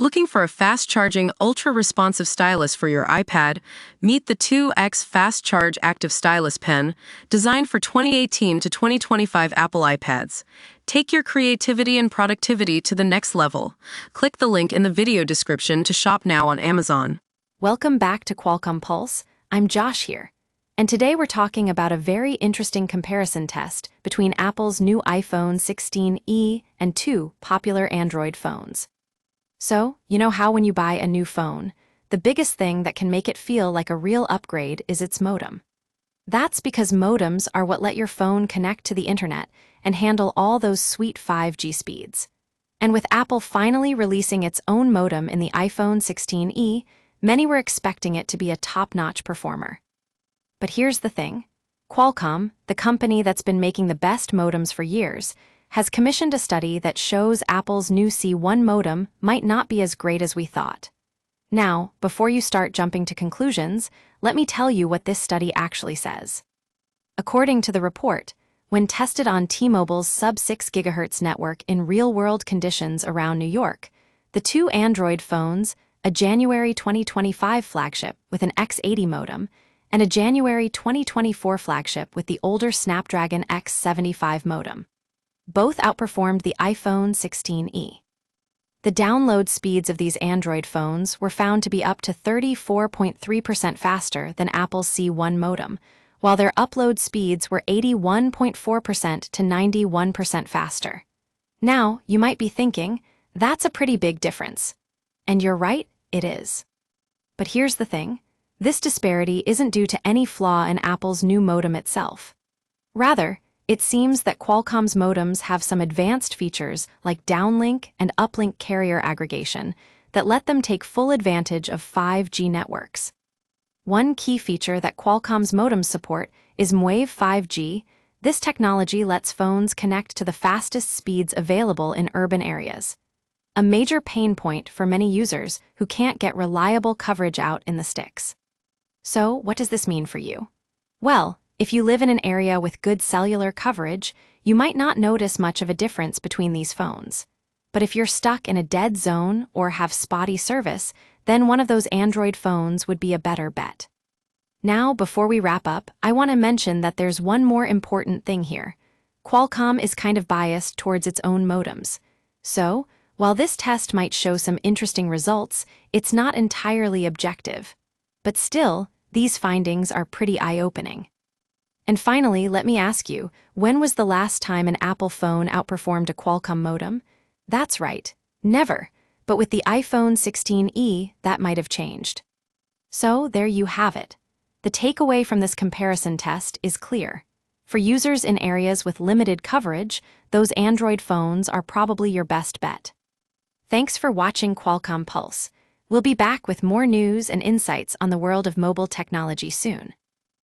Looking for a fast-charging, ultra-responsive stylus for your iPad? Meet the 2X Fast Charge Active Stylus Pen, designed for 2018 to 2025 Apple iPads. Take your creativity and productivity to the next level. Click the link in the video description to shop now on Amazon. Welcome back to Qualcomm Pulse. I'm Josh here. And today we're talking about a very interesting comparison test between Apple's new iPhone 16e and two popular Android phones. So, you know how when you buy a new phone, the biggest thing that can make it feel like a real upgrade is its modem. That's because modems are what let your phone connect to the internet and handle all those sweet 5G speeds. And with Apple finally releasing its own modem in the iPhone 16e, many were expecting it to be a top-notch performer. But here's the thing. Qualcomm, the company that's been making the best modems for years, has commissioned a study that shows Apple's new C1 modem might not be as great as we thought. Now, before you start jumping to conclusions, let me tell you what this study actually says. According to the report, when tested on T-Mobile's sub-6 GHz network in real-world conditions around New York, the two Android phones, a January 2025 flagship with an X80 modem, and a January 2024 flagship with the older Snapdragon X75 modem, both outperformed the iPhone 16e. The download speeds of these Android phones were found to be up to 34.3% faster than Apple's C1 modem, while their upload speeds were 81.4% to 91% faster. Now, you might be thinking, that's a pretty big difference. And you're right, it is. But here's the thing. This disparity isn't due to any flaw in Apple's new modem itself. Rather, it seems that Qualcomm's modems have some advanced features like downlink and uplink carrier aggregation that let them take full advantage of 5G networks. One key feature that Qualcomm's modems support is MWave 5G. This technology lets phones connect to the fastest speeds available in urban areas, a major pain point for many users who can't get reliable coverage out in the sticks. So, what does this mean for you? Well, if you live in an area with good cellular coverage, you might not notice much of a difference between these phones. But if you're stuck in a dead zone or have spotty service, then one of those Android phones would be a better bet. Now, before we wrap up, I want to mention that there's one more important thing here. Qualcomm is kind of biased towards its own modems. So, while this test might show some interesting results, it's not entirely objective. But still, these findings are pretty eye-opening. And finally, let me ask you, when was the last time an Apple phone outperformed a Qualcomm modem? That's right, never. But with the iPhone 16e, that might have changed. So there you have it. The takeaway from this comparison test is clear. For users in areas with limited coverage, those Android phones are probably your best bet. Thanks for watching Qualcomm Pulse. We'll be back with more news and insights on the world of mobile technology soon.